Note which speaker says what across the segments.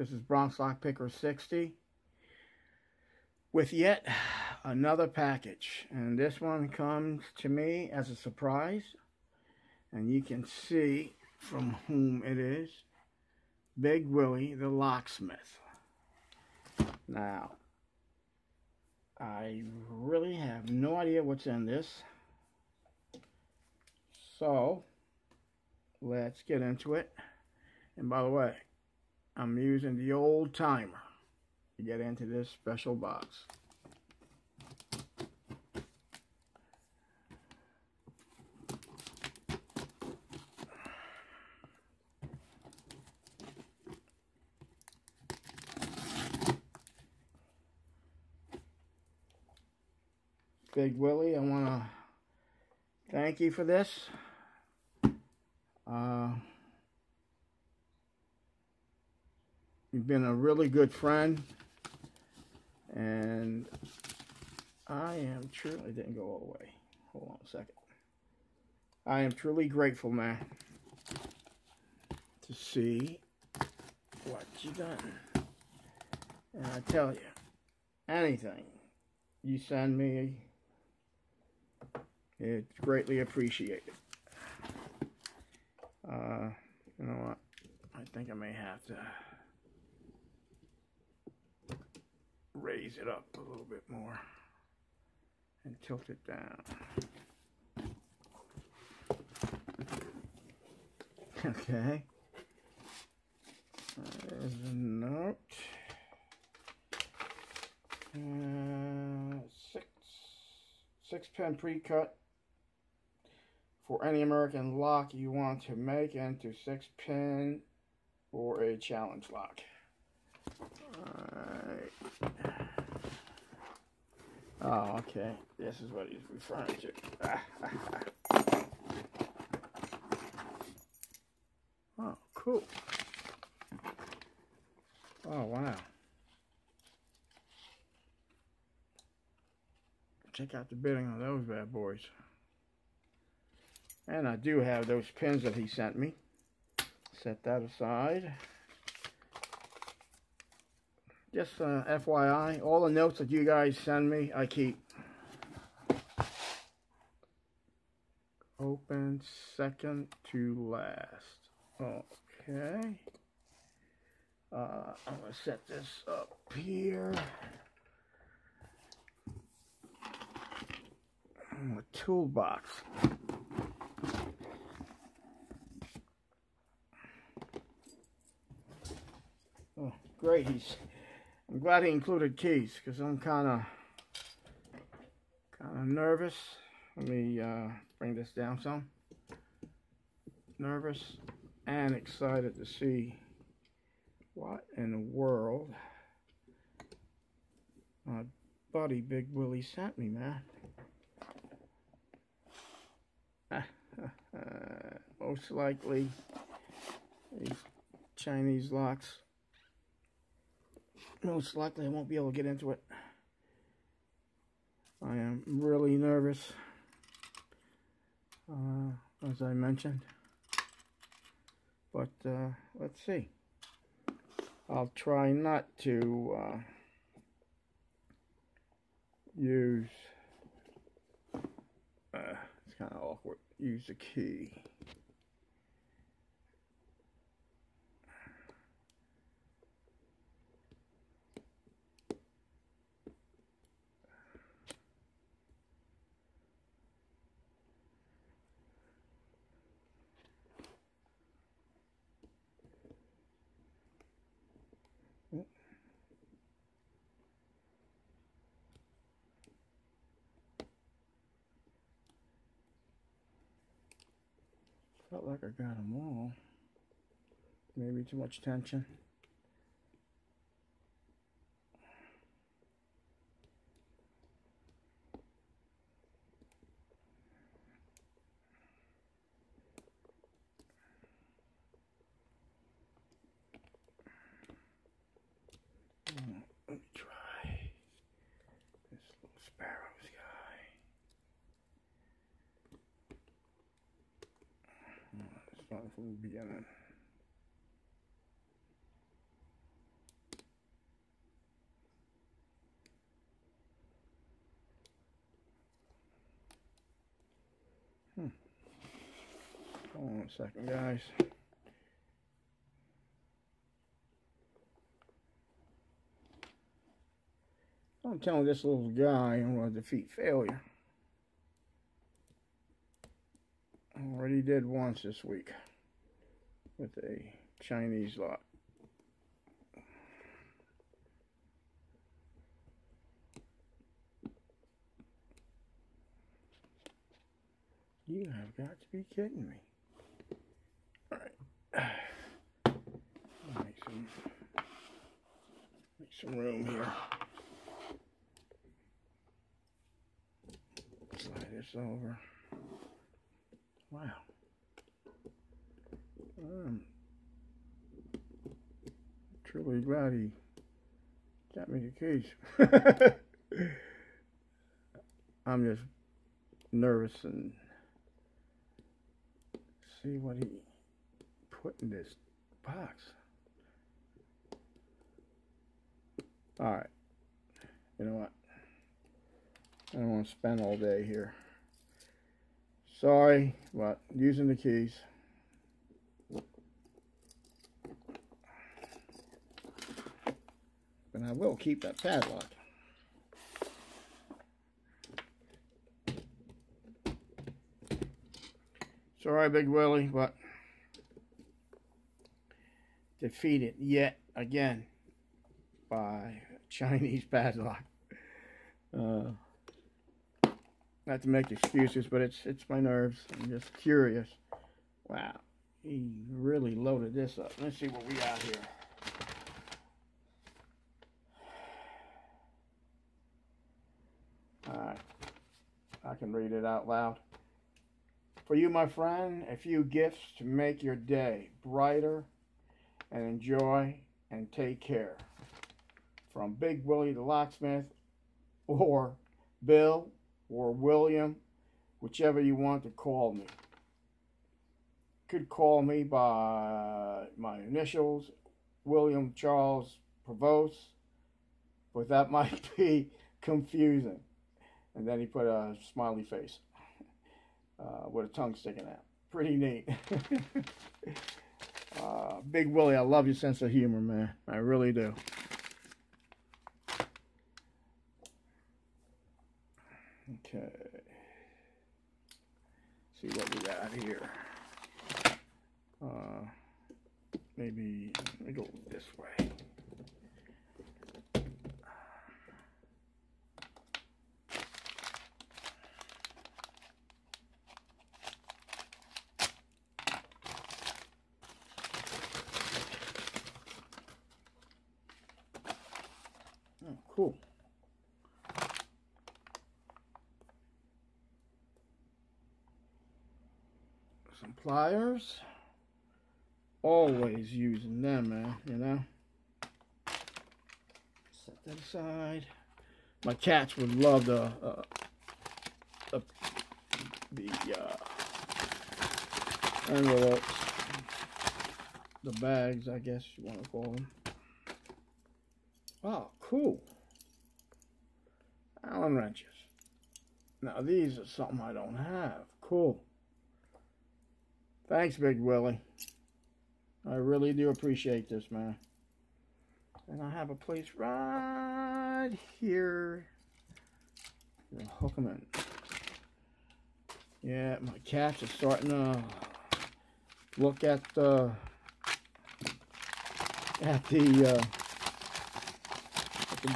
Speaker 1: This is Bronx Lock Picker 60 with yet another package, and this one comes to me as a surprise, and you can see from whom it is. Big Willy the Locksmith. Now, I really have no idea what's in this, so let's get into it. And by the way, I'm using the old timer to get into this special box. Big Willy, I want to thank you for this. You've been a really good friend, and I am truly, it didn't go all the way. Hold on a second. I am truly grateful, man, to see what you done. And I tell you, anything you send me, it's greatly appreciated. You know what? I think I may have to raise it up a little bit more and tilt it down. Okay. There's a note. Six pin pre-cut for any American lock you want to make into 6 pin or a challenge lock. Alright. Oh, okay. This is what he's referring to. Oh, cool. Oh, wow. Check out the bidding on those bad boys. And I do have those pins that he sent me. Set that aside. Just FYI, all the notes that you guys send me, I keep. Open second to last. Okay. I'm going to set this up here. A toolbox. Oh, great. I'm glad he included keys, because I'm kind of nervous. Let me bring this down some. Nervous and excited to see what in the world my buddy Big Willy sent me, man. Most likely these Chinese locks, most likely I won't be able to get into it. I am really nervous, as I mentioned, but let's see. I'll try not to use it's kind of awkward. Use the key. Felt like I got them all. Maybe too much tension. Let me try this little sparrows guy. Starting from the beginning. Hold on a second, guys. I'm telling this little guy I'm going to defeat failure. Already did once this week with a Chinese lot. You have got to be kidding me. Alright. Make some room here. Slide this over. Wow. I'm truly glad he got me the keys. I'm just nervous and see what he put in this box. Alright. You know what? I don't want to spend all day here. Sorry, but using the keys. But I will keep that padlock. Sorry, Big Willie, but defeated yet again by Chinese padlock. Not to make excuses, but it's my nerves. I'm just curious. Wow, he really loaded this up. Let's see what we got here. Alright, I can read it out loud. For you, my friend, a few gifts to make your day brighter, and enjoy and take care. From Big Willy the Locksmith, or Bill, or William, whichever you want to call me. Could call me by my initials, William Charles Prevost, but that might be confusing. And then he put a smiley face with a tongue sticking out. Pretty neat. Big Willie, I love your sense of humor, man. I really do. Okay. See what we got here. Maybe let me go this way. Oh, cool. Some pliers. Always using them, man, you know. Set that aside. My cats would love the envelopes, the bags, I guess you want to call them. Oh, cool. Allen wrenches. Now these are something I don't have. Cool. Thanks, Big Willie. I really do appreciate this, man. And I have a place right here. I'm gonna hook them in. Yeah, my cats are starting to look at the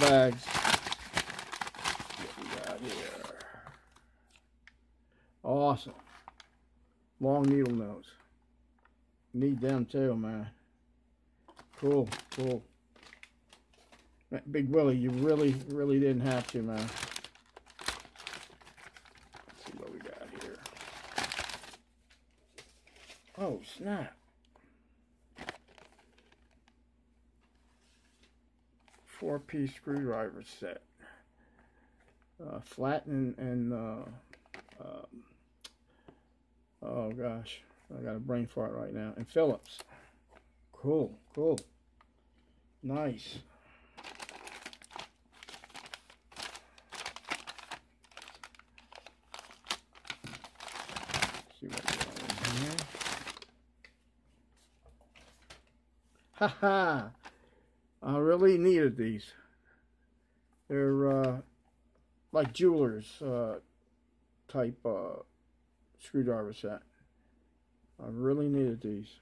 Speaker 1: bags. What we got here? Awesome. Long needle nose. Need them too, man. Cool, cool. Big Willie, you really didn't have to, man. Let's see what we got here. Oh, snap. 4-piece screwdriver set. Flat and oh gosh, I got a brain fart right now. And Phillips. Cool, cool. Nice. See what we got in here. Haha! I really needed these. They're like jewelers type screwdriver set. I really needed these.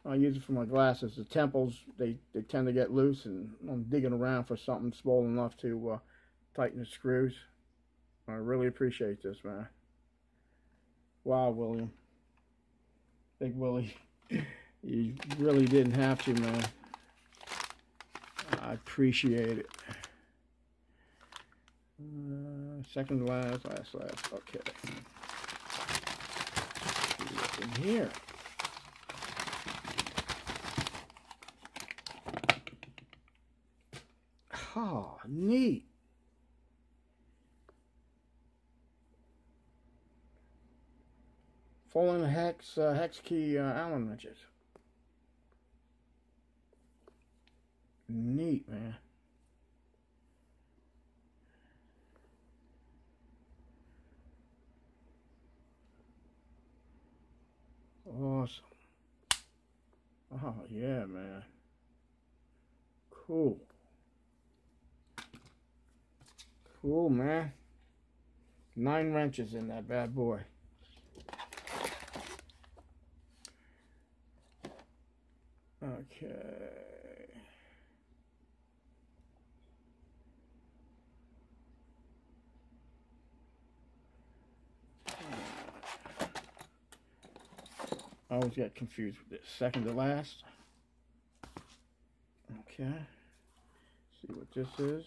Speaker 1: I use it for my glasses. The temples, they tend to get loose, and I'm digging around for something small enough to tighten the screws. I really appreciate this, man. Wow, William. Big Willie. You really didn't have to, man. I appreciate it. Second last. Okay. See what's in here. Oh, neat. Fallen hex key Allen wrenches. Neat, man. Awesome. Oh, yeah, man. Cool. Cool, man. 9 wrenches in that bad boy. Okay. I always get confused with this. Second to last. Okay. See what this is.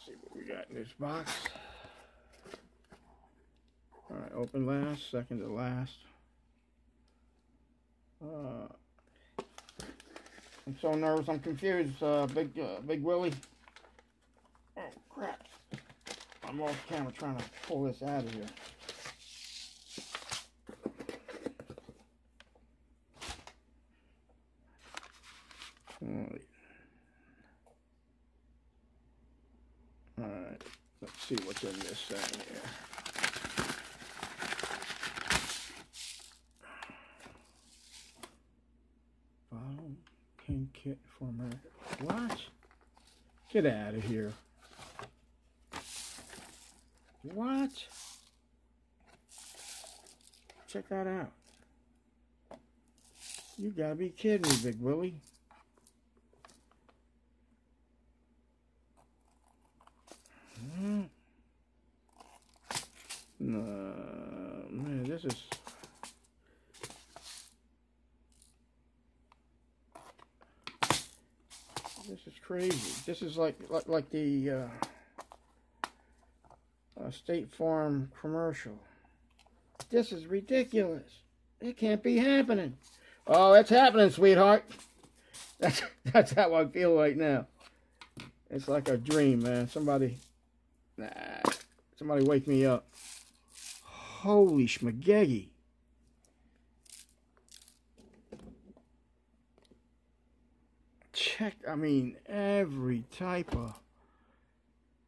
Speaker 1: See what we got in this box. Alright, open last, second to last. I'm so nervous, I'm confused, Big Willie. Oh, crap. I'm off camera trying to pull this out of here. Alright, let's see what's in this thing here. Bottle pin kit for America. What? Get out of here. What? Check that out. You gotta be kidding me, Big Willie. No, man, this is crazy. This is like the State Farm commercial. This is ridiculous. It can't be happening. Oh, it's happening, sweetheart. That's how I feel right now. It's like a dream, man. Somebody wake me up. Holy schmagegi. Check, I mean, every type of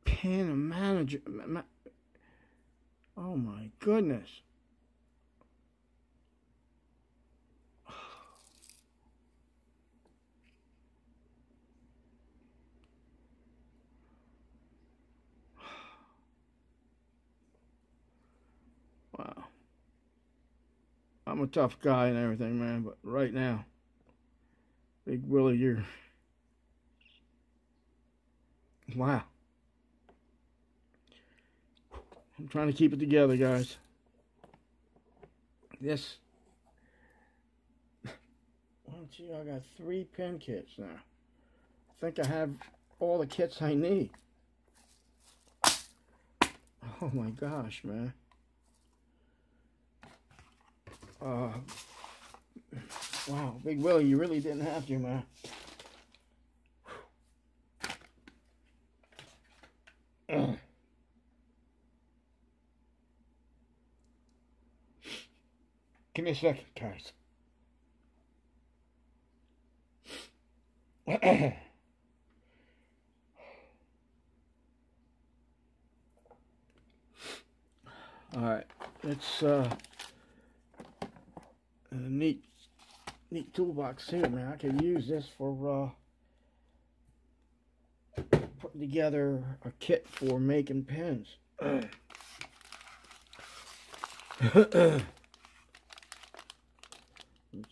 Speaker 1: pin and manager. Oh my goodness. Wow. I'm a tough guy and everything, man, but right now, Big Willie, you're... Wow. I'm trying to keep it together, guys. This... Well, gee, I got 3 pin kits now. I think I have all the kits I need. Oh my gosh, man. Wow, Big Willie, you really didn't have to, man. Give me a second, guys. All right, it's a neat neat toolbox too, man. I could use this for putting together a kit for making pens. Let's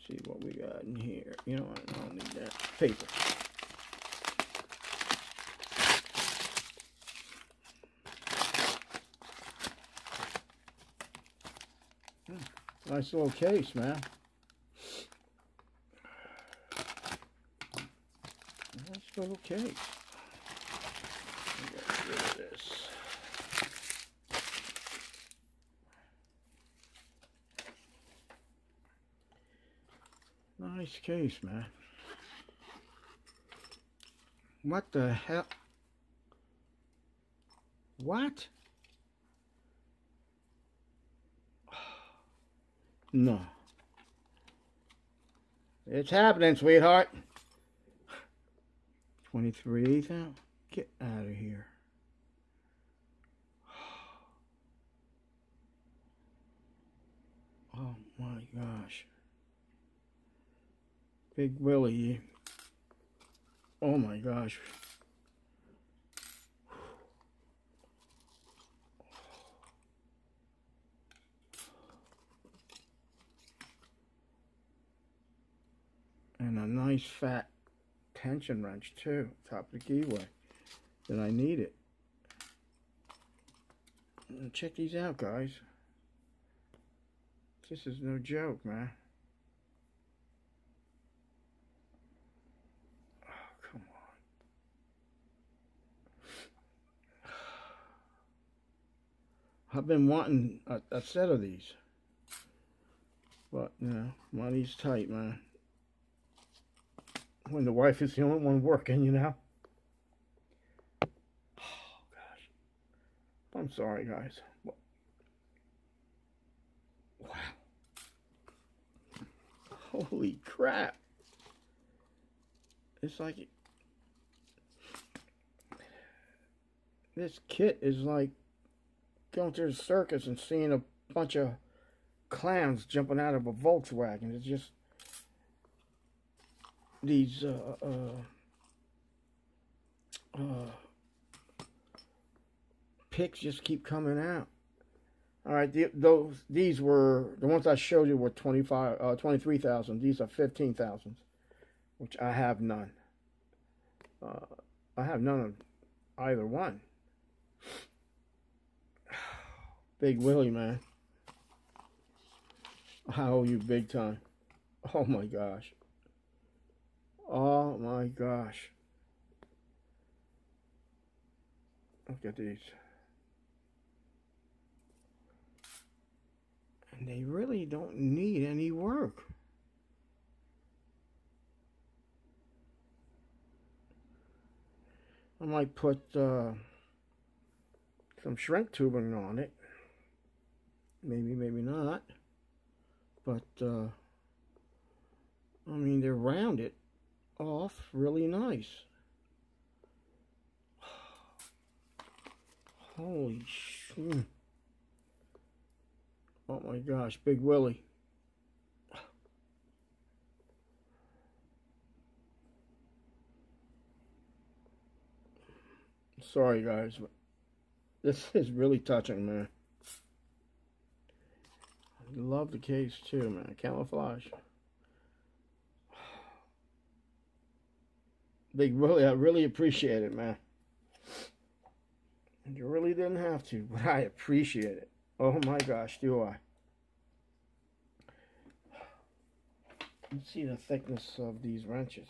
Speaker 1: see what we got in here. You know what? I don't need that. Paper. Nice little case, man. Nice little case. Get rid of this. Nice case, man. What the hell? What? No. It's happening, sweetheart. 23,000? Get out of here. Oh my gosh. Big Willy. Oh my gosh. And a nice fat tension wrench too, top of the keyway, that I need it. And check these out, guys. This is no joke, man. Oh, come on. I've been wanting a set of these, but you know, money's tight, man. When the wife is the only one working, you know. Oh, gosh. I'm sorry, guys. Wow. Holy crap. It's like... This kit is like going to the circus and seeing a bunch of clowns jumping out of a Volkswagen. It's just... These picks just keep coming out. All right, these were the ones I showed you were 23,000. These are 15,000, which I have none. I have none of either one. Big Willy, man. I owe you big time. Oh my gosh. Oh my gosh. Look at these. And they really don't need any work. I might put some shrink tubing on it. Maybe, maybe not. But, I mean, they're rounded off really nice. Holy shit. Oh my gosh, Big Willy. Sorry guys, but this is really touching, man. I love the case too, man. Camouflage. Big Willy, I really appreciate it, man. You really didn't have to, but I appreciate it. Oh my gosh, do I. Let's see the thickness of these wrenches.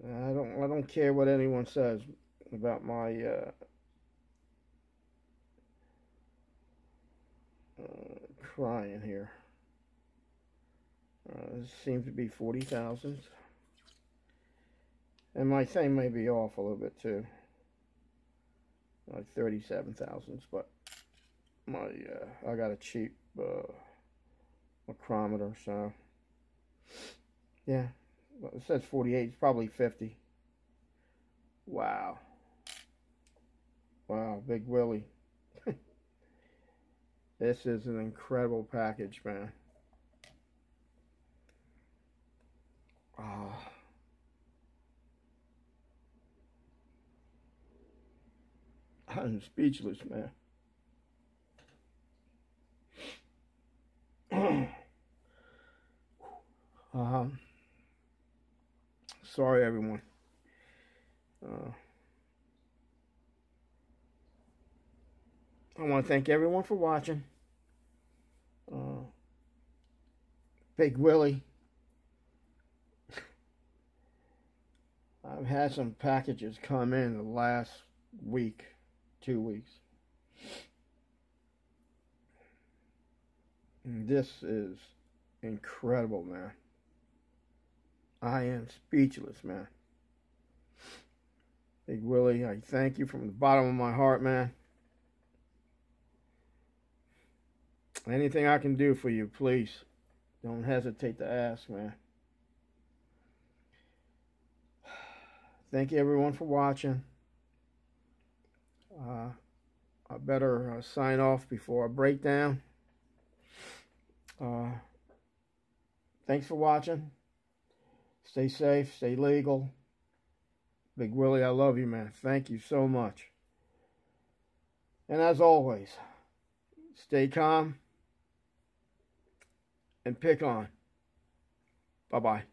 Speaker 1: I don't care what anyone says about my crying here. This seems to be 40,000. And my thing may be off a little bit too. Like 37,000, but my I got a cheap micrometer, so yeah. Well, it says 48, it's probably 50. Wow. Wow, Big Willy. This is an incredible package, man. Oh. I'm speechless, man. Sorry, everyone. I want to thank everyone for watching. Big Willie. I've had some packages come in the last week, 2 weeks. And this is incredible, man. I am speechless, man. Big Willie, I thank you from the bottom of my heart, man. Anything I can do for you, please don't hesitate to ask, man. Thank you, everyone, for watching. I better sign off before I break down. Thanks for watching. Stay safe, stay legal. Big Willie, I love you, man. Thank you so much. And as always, stay calm and pick on. Bye-bye.